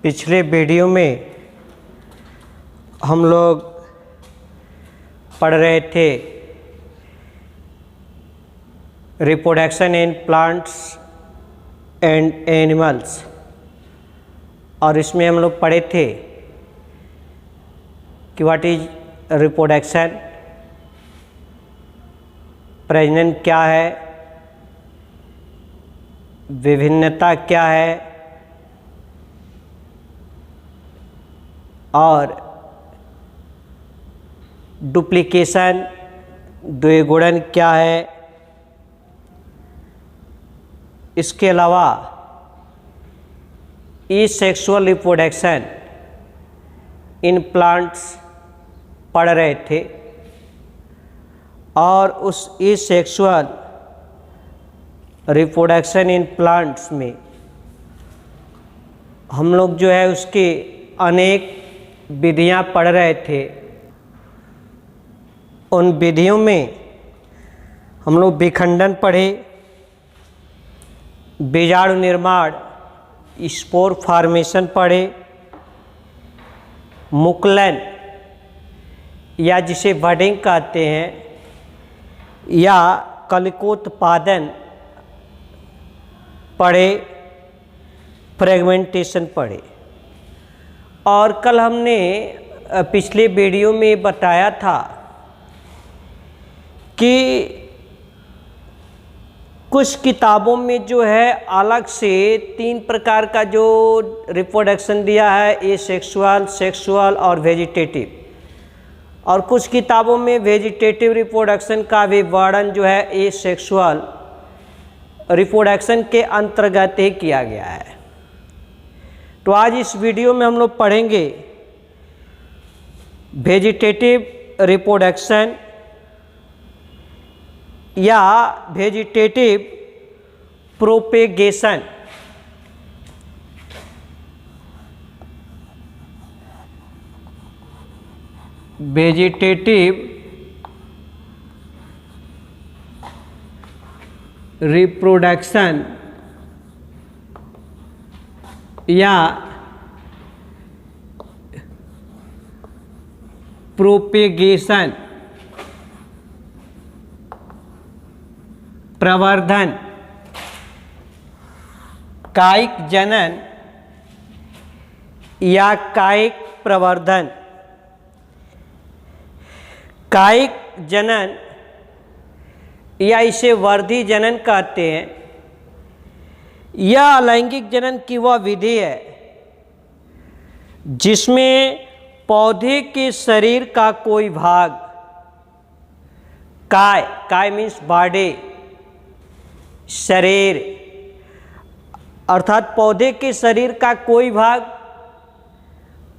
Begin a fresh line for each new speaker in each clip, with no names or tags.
पिछले वीडियो में हम लोग पढ़ रहे थे reproduction in plants and animals, और इसमें हम लोग पढ़े थे कि व्हाट इज रिप्रोडक्शन, प्रजनन क्या है, विभिन्नता क्या है और डुप्लीकेशन द्विगुणन क्या है। इसके अलावा एसेक्सुअल रिप्रोडक्शन इन प्लांट्स पढ़ रहे थे, और उस एसेक्सुअल रिप्रोडक्शन इन प्लांट्स में हम लोग जो है उसकी अनेक विधियां पढ़ रहे थे। उन विधियों में हम लोग विखंडन पढ़े, बीजाणु निर्माण स्पोर फॉर्मेशन पढ़े, मुकुलन या जिसे बडिंग कहते हैं या कलिकोत्पादन पढ़े, फ्रेगमेंटेशन पढ़े। और कल हमने पिछले वीडियो में बताया था कि कुछ किताबों में जो है अलग से 3 प्रकार का जो रिप्रोडक्शन दिया है, एसेक्सुअल, सेक्सुअल और वेजिटेटिव, और कुछ किताबों में वेजिटेटिव रिप्रोडक्शन का भी वर्णन जो है एसेक्सुअल रिप्रोडक्शन के अंतर्गत ही किया गया है। तो आज इस वीडियो में हम लोग पढ़ेंगे वेजिटेटिव रिप्रोडक्शन या वेजिटेटिव प्रोपेगेशन। वेजिटेटिव रिप्रोडक्शन या प्रोपेगेशन, प्रवर्धन, कायिक जनन या कायिक प्रवर्धन। कायिक जनन या इसे वर्धी जनन कहते हैं। यह अलैंगिक जनन की वह विधि है जिसमें पौधे के शरीर का कोई भाग, काय मीन्स बॉडी, शरीर अर्थात पौधे के शरीर का कोई भाग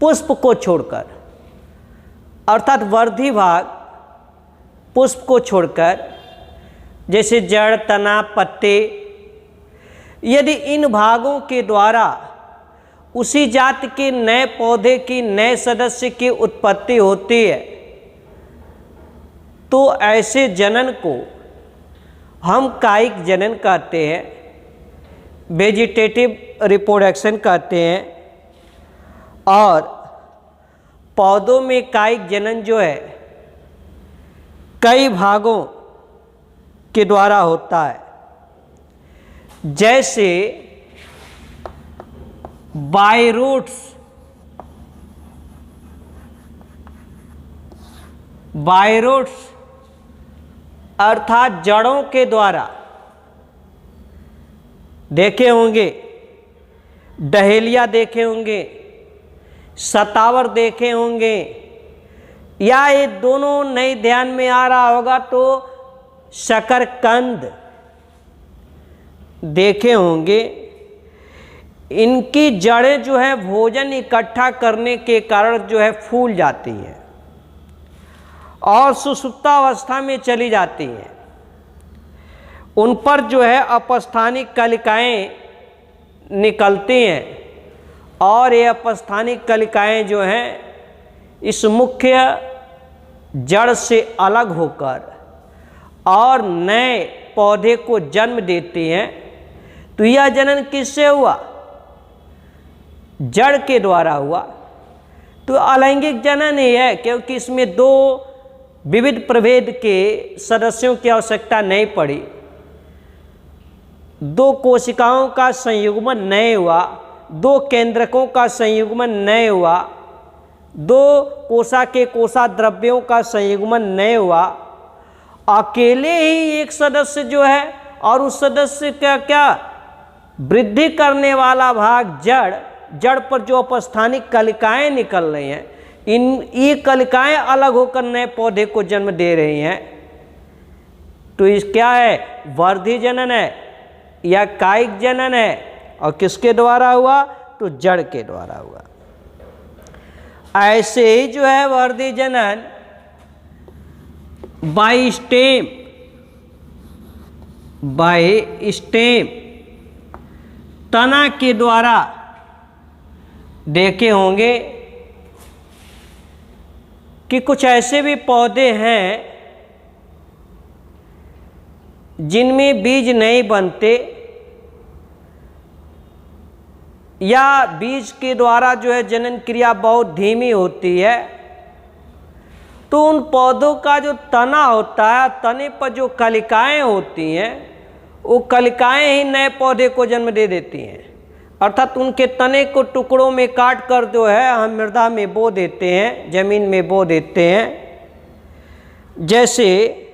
पुष्प को छोड़कर, अर्थात वर्धी भाग पुष्प को छोड़कर, जैसे जड़, तना, पत्ते, यदि इन भागों के द्वारा उसी जाति के नए पौधे की नए सदस्य की उत्पत्ति होती है तो ऐसे जनन को हम कायिक जनन कहते हैं, वेजिटेटिव रिप्रोडक्शन कहते हैं। और पौधों में कायिक जनन जो है कई भागों के द्वारा होता है, जैसे बायरूट्स अर्थात जड़ों के द्वारा। देखे होंगे, डहेलिया देखे होंगे, सतावर देखे होंगे, या ये दोनों नहीं ध्यान में आ रहा होगा तो शकरकंद देखे होंगे। इनकी जड़ें जो है भोजन इकट्ठा करने के कारण जो है फूल जाती हैं और सुषुप्तावस्था में चली जाती हैं। उन पर जो है अपस्थानिक कलिकाएं निकलती हैं और ये अपस्थानिक कलिकाएं जो हैं इस मुख्य जड़ से अलग होकर और नए पौधे को जन्म देती हैं। तो यह जनन किससे हुआ? जड़ के द्वारा हुआ। तो अलैंगिक जनन ही है, क्योंकि इसमें दो विविध प्रभेद के सदस्यों की आवश्यकता नहीं पड़ी, दो कोशिकाओं का संयुग्मन नहीं हुआ, दो केंद्रकों का संयुग्मन नहीं हुआ, दो कोशा के कोशा द्रव्यों का संयुग्मन नहीं हुआ, अकेले ही एक सदस्य जो है और उस सदस्य का क्या वृद्धि करने वाला भाग जड़, जड़ पर जो अपस्थानिक कलिकाएं निकल रही हैं, ये कलिकाएं अलग होकर नए पौधे को जन्म दे रही हैं। तो इस क्या है, वर्धी जनन है या कायिक जनन है, और किसके द्वारा हुआ, तो जड़ के द्वारा हुआ। ऐसे ही जो है वर्धी जनन बाय स्टेम तना के द्वारा देखे होंगे कि कुछ ऐसे भी पौधे हैं जिनमें बीज नहीं बनते या बीज के द्वारा जो है जनन क्रिया बहुत धीमी होती है। तो उन पौधों का जो तना होता है, तने पर जो कलिकाएं होती हैं, वो कलिकाएं ही नए पौधे को जन्म दे देती हैं। अर्थात उनके तने को टुकड़ों में काट कर जो है हम मृदा में बो देते हैं, जमीन में बो देते हैं। जैसे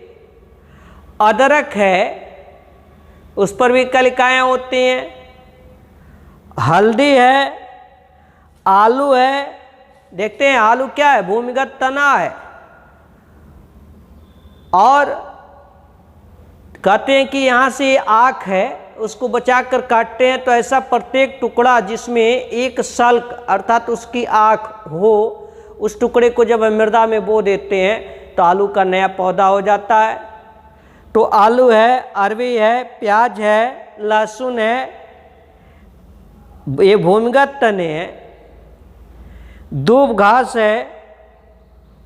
अदरक है, उस पर भी कलिकाएं होती हैं, हल्दी है, आलू है। देखते हैं आलू क्या है, भूमिगत तना है, और कहते हैं कि यहाँ से आँख है, उसको बचाकर काटते हैं तो ऐसा प्रत्येक टुकड़ा जिसमें एक सल्क अर्थात उसकी आँख हो, उस टुकड़े को जब हम मृदा में बो देते हैं तो आलू का नया पौधा हो जाता है। तो आलू है, अरवी है, प्याज है, लहसुन है, ये भूमिगत तने हैं। दूब घास है,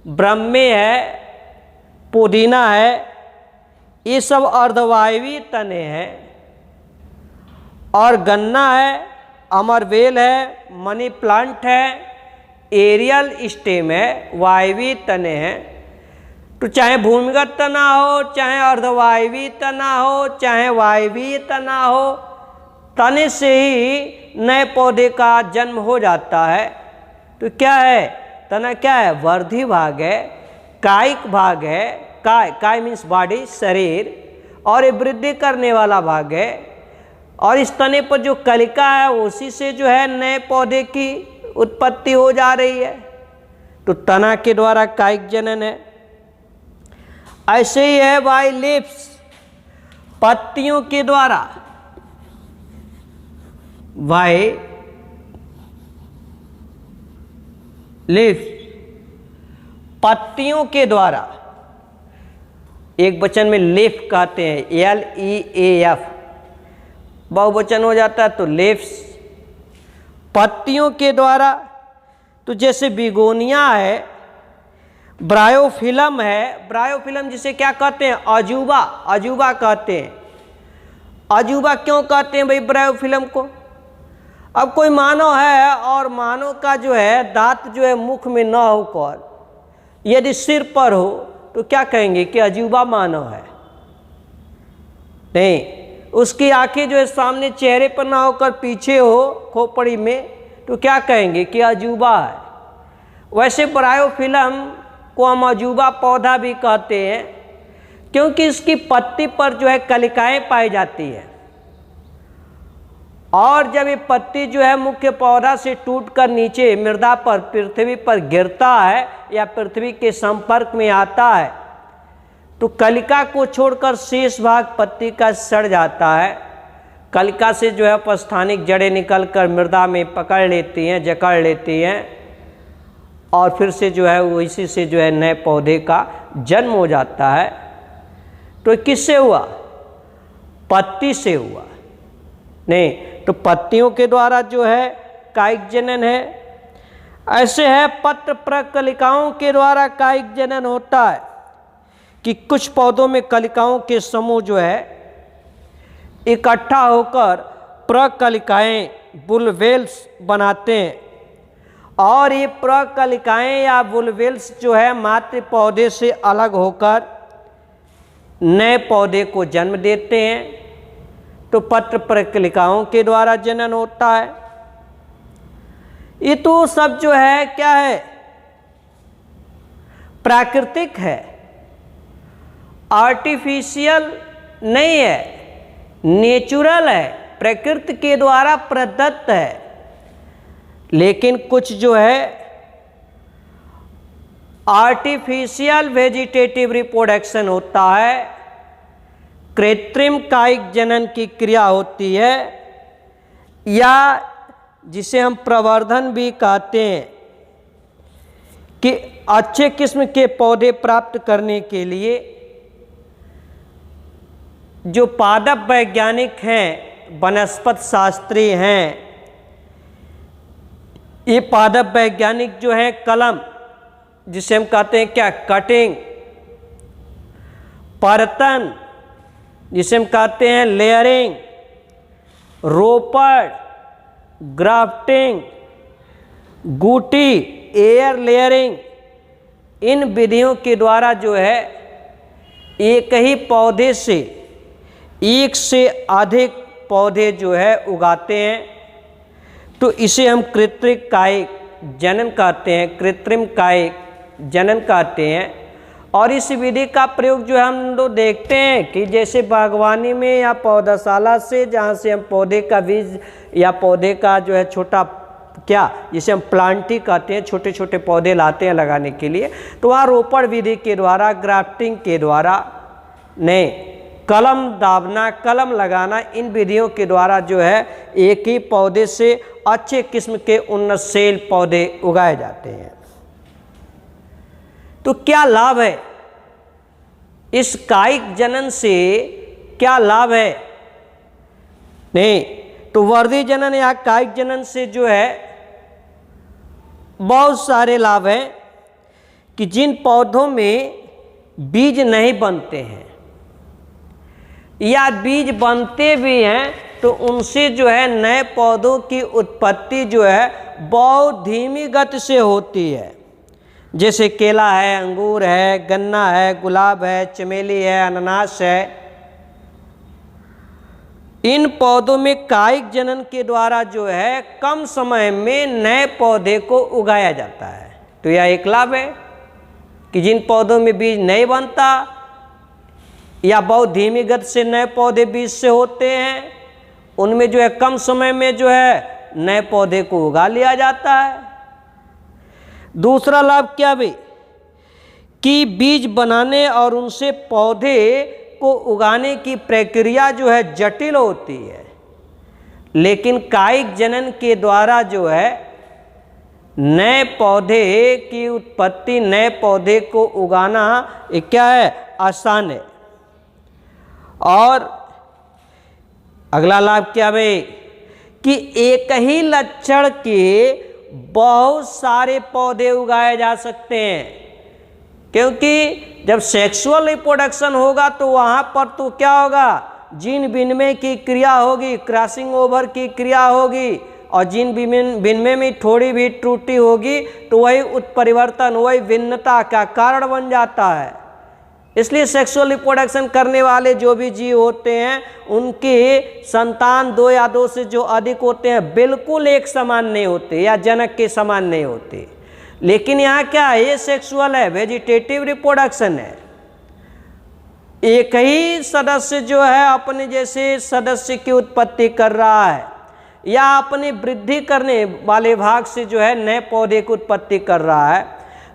ब्रह्मे है, पुदीना है, ये सब अर्धवायवीय तने हैं। और गन्ना है, अमरवेल है, मनी प्लांट है, एरियल स्टेम है, वायवीय तने हैं। तो चाहे भूमिगत तना हो, चाहे अर्धवायवीय तना हो, चाहे वायवीय तना हो, तने से ही नए पौधे का जन्म हो जाता है। तो क्या है, तना क्या है, वर्धी भाग है, कायिक भाग है, काय मीन्स बॉडी, शरीर, और ये वृद्धि करने वाला भाग है। और इस तने पर जो कलिका है उसी से जो है नए पौधे की उत्पत्ति हो जा रही है। तो तना के द्वारा कायिक जनन है। ऐसे ही है बाय लीव्स, पत्तियों के द्वारा, बाय लीव्स, पत्तियों के द्वारा, एक वचन में लीफ कहते हैं, LEAF, बहुवचन हो जाता है तो लीव्स, पत्तियों के द्वारा। तो जैसे बिगोनिया है, ब्रायोफिलम है, ब्रायोफिलम जिसे क्या कहते हैं, अजूबा, अजूबा कहते हैं। अजूबा क्यों कहते हैं भाई ब्रायोफिलम को? अब कोई मानव है और मानव का जो है दांत जो है मुख में न होकर यदि सिर पर हो तो क्या कहेंगे कि अजूबा मानव है? नहीं, उसकी आंखें जो है सामने चेहरे पर ना होकर पीछे हो खोपड़ी में तो क्या कहेंगे कि अजूबा है। वैसे ब्रायोफिलम को हम अजूबा पौधा भी कहते हैं क्योंकि इसकी पत्ती पर जो है कलिकाएं पाई जाती है, और जब ये पत्ती जो है मुख्य पौधा से टूटकर नीचे मृदा पर, पृथ्वी पर गिरता है या पृथ्वी के संपर्क में आता है तो कलिका को छोड़कर शेष भाग पत्ती का सड़ जाता है। कलिका से जो है अपस्थानिक जड़ें निकलकर मृदा में पकड़ लेती हैं, जकड़ लेती हैं, और फिर से जो है वो इसी से जो है नए पौधे का जन्म हो जाता है। तो किससे हुआ? पत्ती से हुआ। नहीं, तो पत्तियों के द्वारा जो है कायिक जनन है। ऐसे है पत्र प्रकलिकाओं के द्वारा कायिक जनन होता है कि कुछ पौधों में कलिकाओं के समूह जो है इकट्ठा होकर प्रकलिकाएं बुलवेल्स बनाते हैं और ये प्रकलिकाएं या बुलवेल्स जो है मातृ पौधे से अलग होकर नए पौधे को जन्म देते हैं। तो पत्र प्रकलिकाओं के द्वारा जनन होता है। ये तो सब जो है क्या है, प्राकृतिक है, आर्टिफिशियल नहीं है, नेचुरल है, प्रकृति के द्वारा प्रदत्त है। लेकिन कुछ जो है आर्टिफिशियल वेजिटेटिव रिप्रोडक्शन होता है, कृत्रिम कायिक जनन की क्रिया होती है, या जिसे हम प्रवर्धन भी कहते हैं कि अच्छे किस्म के पौधे प्राप्त करने के लिए जो पादप वैज्ञानिक हैं, वनस्पति शास्त्री हैं, ये पादप वैज्ञानिक जो हैं कलम, जिसे हम कहते हैं क्या, कटिंग, परतन, जिसे हम कहते हैं लेयरिंग, रोपड़, ग्राफ्टिंग, गूटी, एयर लेयरिंग, इन विधियों के द्वारा जो है एक ही पौधे से एक से अधिक पौधे जो है उगाते हैं। तो इसे हम कृत्रिम कायिक जनन कहते हैं, कृत्रिम कायिक जनन कहते हैं। और इस विधि का प्रयोग जो हम लोग देखते हैं कि जैसे बागवानी में या पौधाशाला से, जहाँ से हम पौधे का बीज या पौधे का जो है छोटा क्या, जिसे हम प्लांटिंग कहते हैं, छोटे छोटे पौधे लाते हैं लगाने के लिए, तो वहाँ रोपड़ विधि के द्वारा, ग्राफ्टिंग के द्वारा नहीं, कलम दाबना, कलम लगाना, इन विधियों के द्वारा जो है एक ही पौधे से अच्छे किस्म के उन्नतशील पौधे उगाए जाते हैं। तो क्या लाभ है इस कायिक जनन से, क्या लाभ है? नहीं, तो वर्धी जनन या कायिक जनन से जो है बहुत सारे लाभ हैं कि जिन पौधों में बीज नहीं बनते हैं या बीज बनते भी हैं तो उनसे जो है नए पौधों की उत्पत्ति जो है बहुत धीमी गति से होती है। जैसे केला है, अंगूर है, गन्ना है, गुलाब है, चमेली है, अनानास है। इन पौधों में कायिक जनन के द्वारा जो है कम समय में नए पौधे को उगाया जाता है। तो यह एक लाभ है कि जिन पौधों में बीज नहीं बनता या बहुत धीमी गति से नए पौधे बीज से होते हैं, उनमें जो है कम समय में जो है नए पौधे को उगा लिया जाता है। दूसरा लाभ क्या भी कि बीज बनाने और उनसे पौधे को उगाने की प्रक्रिया जो है जटिल होती है, लेकिन कायिक जनन के द्वारा जो है नए पौधे की उत्पत्ति, नए पौधे को उगाना ये क्या है, आसान है। और अगला लाभ क्या भाई कि एक ही लक्षण के बहुत सारे पौधे उगाए जा सकते हैं, क्योंकि जब सेक्सुअल रिप्रोडक्शन होगा तो वहाँ पर तो क्या होगा, जीन विनिमय की क्रिया होगी, क्रॉसिंग ओवर की क्रिया होगी, और जीन विनिमय में थोड़ी भी त्रुटि होगी तो वही उत्परिवर्तन, वही भिन्नता का कारण बन जाता है। इसलिए सेक्सुअल रिप्रोडक्शन करने वाले जो भी जीव होते हैं उनके संतान 2 या 2 से जो अधिक होते हैं बिल्कुल एक समान नहीं होते या जनक के समान नहीं होते। लेकिन यहाँ क्या है, ये सेक्सुअल है, वेजिटेटिव रिप्रोडक्शन है। एक ही सदस्य जो है अपने जैसे सदस्य की उत्पत्ति कर रहा है या अपने वृद्धि करने वाले भाग से जो है नए पौधे की उत्पत्ति कर रहा है,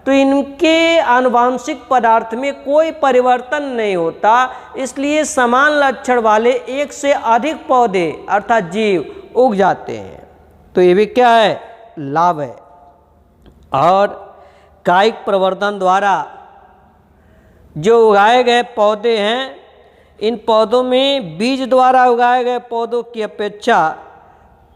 तो इनके आनुवांशिक पदार्थ में कोई परिवर्तन नहीं होता। इसलिए समान लक्षण वाले एक से अधिक पौधे अर्थात जीव उग जाते हैं। तो ये भी क्या है, लाभ है। और कायिक प्रवर्धन द्वारा जो उगाए गए पौधे हैं, इन पौधों में बीज द्वारा उगाए गए पौधों की अपेक्षा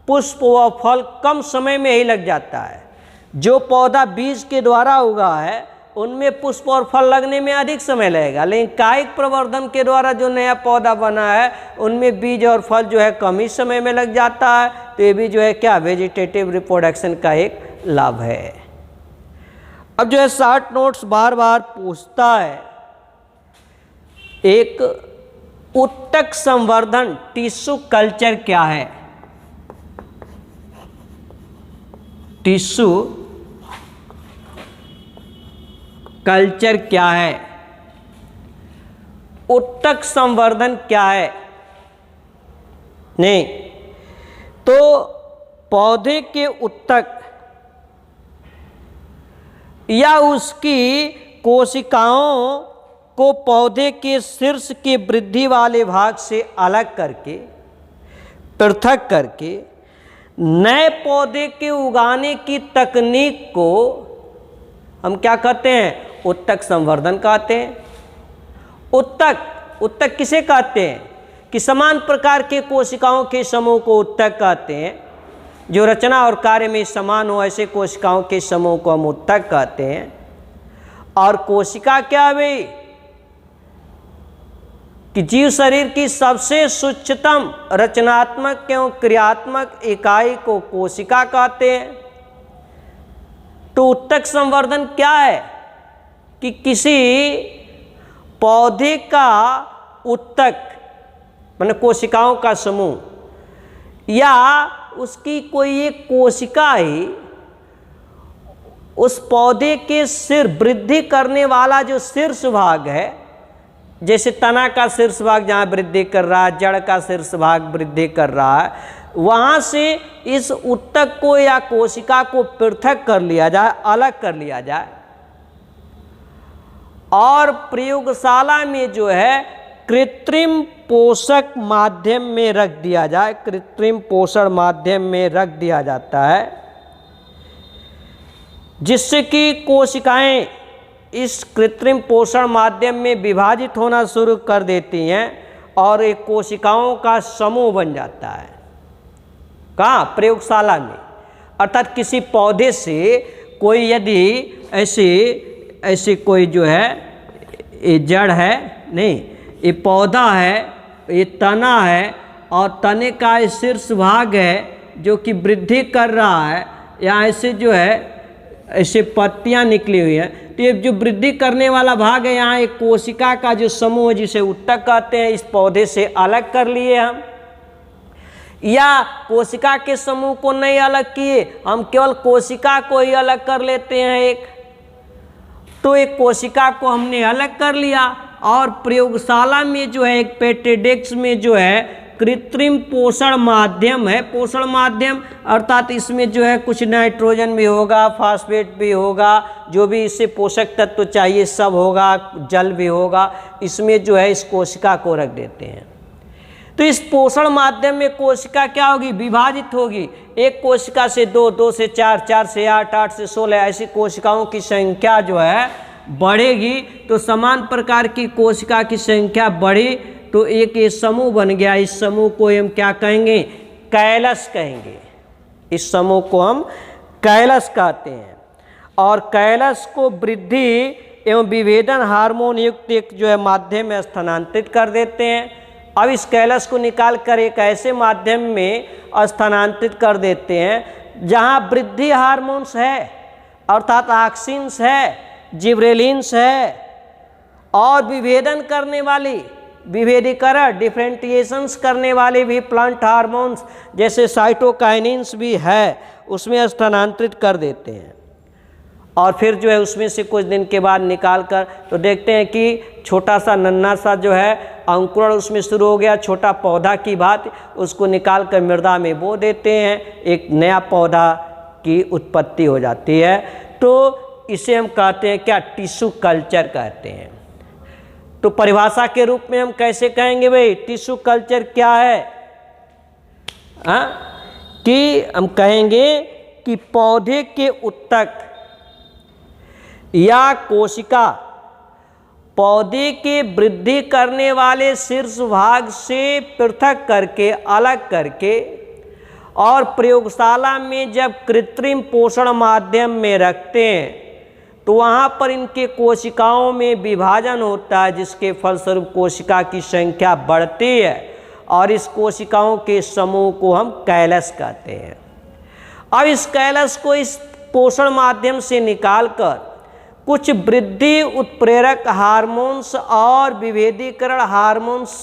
पुष्प व फल कम समय में ही लग जाता है। जो पौधा बीज के द्वारा उगा है उनमें पुष्प और फल लगने में अधिक समय लगेगा, लेकिन कायिक प्रवर्धन के द्वारा जो नया पौधा बना है उनमें बीज और फल जो है कम ही समय में लग जाता है। तो ये भी जो है क्या वेजिटेटिव रिप्रोडक्शन का एक लाभ है। अब जो है शॉर्ट नोट्स बार बार पूछता है, एक उत्तक संवर्धन टिश्यू कल्चर क्या है? टिश्यू कल्चर क्या है? उत्तक संवर्धन क्या है? नहीं, तो पौधे के उत्तक या उसकी कोशिकाओं को पौधे के शीर्ष के वृद्धि वाले भाग से अलग करके, पृथक करके नए पौधे के उगाने की तकनीक को हम क्या कहते हैं? उत्तक संवर्धन कहते हैं। उत्तक किसे कहते हैं? कि समान प्रकार के कोशिकाओं के समूह को उत्तक कहते हैं। जो रचना और कार्य में समान हो ऐसे कोशिकाओं के समूह को हम उत्तक कहते हैं। और कोशिका क्या है भाई? कि जीव शरीर की सबसे सूक्ष्मतम रचनात्मक एवं क्रियात्मक इकाई को कोशिका कहते हैं। तो उत्तक संवर्धन क्या है? कि किसी पौधे का उत्तक माने कोशिकाओं का समूह या उसकी कोई एक कोशिका ही उस पौधे के सिर वृद्धि करने वाला जो शीर्ष भाग है, जैसे तना का शीर्ष भाग जहाँ वृद्धि कर रहा है, जड़ का शीर्ष भाग वृद्धि कर रहा है, वहाँ से इस उत्तक को या कोशिका को पृथक कर लिया जाए, अलग कर लिया जाए और प्रयोगशाला में जो है कृत्रिम पोषक माध्यम में रख दिया जाए। कृत्रिम पोषण माध्यम में रख दिया जाता है जिससे कि कोशिकाएं इस कृत्रिम पोषण माध्यम में विभाजित होना शुरू कर देती हैं और एक कोशिकाओं का समूह बन जाता है। कहाँ? प्रयोगशाला में। अर्थात किसी पौधे से कोई यदि ऐसे कोई जो है, ये जड़ है नहीं, ये पौधा है, ये तना है और तने का ये शीर्ष भाग है जो कि वृद्धि कर रहा है, या ऐसे जो है ऐसे पत्तियां निकली हुई हैं। तो ये जो वृद्धि करने वाला भाग है, यहाँ एक कोशिका का जो समूह जिसे उत्तक कहते हैं, इस पौधे से अलग कर लिए हम, या कोशिका के समूह को नहीं अलग किए, हम केवल कोशिका को ही अलग कर लेते हैं एक। तो एक कोशिका को हमने अलग कर लिया और प्रयोगशाला में जो है एक पेटेडेक्स में जो है कृत्रिम पोषण माध्यम है। पोषण माध्यम अर्थात इसमें जो है कुछ नाइट्रोजन भी होगा, फास्फेट भी होगा, जो भी इससे पोषक तत्व चाहिए सब होगा, जल भी होगा, इसमें जो है इस कोशिका को रख देते हैं। तो इस पोषण माध्यम में कोशिका क्या होगी? विभाजित होगी। एक कोशिका से 2, 2 से 4, 4 से 8, 8 से 16 ऐसी कोशिकाओं की संख्या जो है बढ़ेगी। तो समान प्रकार की कोशिका की संख्या बढ़ी तो एक ये समूह बन गया। इस समूह को हम क्या कहेंगे? कैलस कहेंगे। इस समूह को हम कैलस कहते हैं। और कैलस को वृद्धि एवं विभेदन हार्मोन युक्त एक जो है माध्यम में स्थानांतरित कर देते हैं। अब इस कैलस को निकाल कर एक ऐसे माध्यम में स्थानांतरित कर देते हैं जहाँ वृद्धि हार्मोन्स है, अर्थात ऑक्सिन्स है, जिब्रेलिन्स है, और विभेदन करने वाली, विभेदीकरण डिफरेंटिएशंस करने वाले भी प्लांट हार्मोन्स जैसे साइटोकाइनिन्स भी है, उसमें स्थानांतरित कर देते हैं। और फिर जो है उसमें से कुछ दिन के बाद निकाल कर तो देखते हैं कि छोटा सा नन्हा सा जो है अंकुरण उसमें शुरू हो गया, छोटा पौधा की बात, उसको निकाल कर मृदा में बो देते हैं, एक नया पौधा की उत्पत्ति हो जाती है। तो इसे हम कहते हैं क्या? टिश्यू कल्चर कहते हैं। तो परिभाषा के रूप में हम कैसे कहेंगे भाई टिश्यू कल्चर क्या है? कि हम कहेंगे कि पौधे के उत्तक या कोशिका पौधे के वृद्धि करने वाले शीर्ष भाग से पृथक करके, अलग करके, और प्रयोगशाला में जब कृत्रिम पोषण माध्यम में रखते हैं तो वहाँ पर इनके कोशिकाओं में विभाजन होता है, जिसके फलस्वरूप कोशिका की संख्या बढ़ती है और इस कोशिकाओं के समूह को हम कैलस कहते हैं। अब इस कैलस को इस पोषण माध्यम से निकालकर कुछ वृद्धि उत्प्रेरक हार्मोन्स और विभेदीकरण हार्मोन्स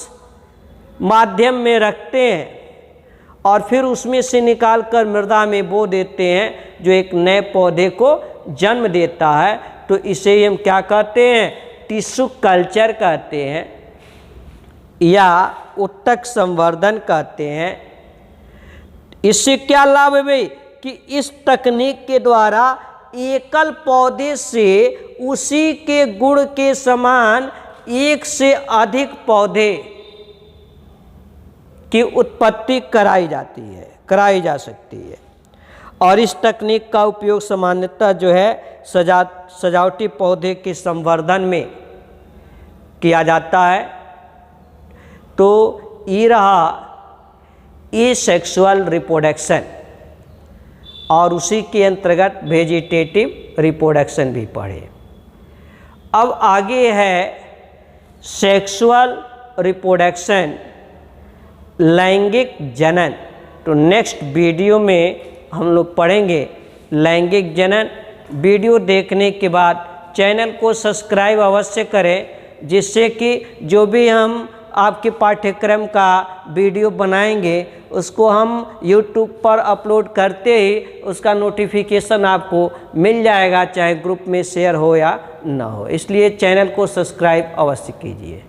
माध्यम में रखते हैं और फिर उसमें से निकालकर मृदा में बो देते हैं, जो एक नए पौधे को जन्म देता है। तो इसे हम क्या कहते हैं? टिश्यू कल्चर कहते हैं या उत्तक संवर्धन कहते हैं। इससे क्या लाभ है भाई कि इस तकनीक के द्वारा एकल पौधे से उसी के गुण के समान एक से अधिक पौधे की उत्पत्ति कराई जा सकती है। और इस तकनीक का उपयोग सामान्यतः जो है सजावटी पौधे के संवर्धन में किया जाता है। तो ये रहा एसेक्सुअल रिप्रोडक्शन और उसी के अंतर्गत वेजिटेटिव रिप्रोडक्शन भी पढ़े। अब आगे है सेक्सुअल रिप्रोडक्शन, लैंगिक जनन। तो नेक्स्ट वीडियो में हम लोग पढ़ेंगे लैंगिक जनन। वीडियो देखने के बाद चैनल को सब्सक्राइब अवश्य करें, जिससे कि जो भी हम आपके पाठ्यक्रम का वीडियो बनाएंगे उसको हम YouTube पर अपलोड करते ही उसका नोटिफिकेशन आपको मिल जाएगा, चाहे ग्रुप में शेयर हो या ना हो। इसलिए चैनल को सब्सक्राइब अवश्य कीजिए।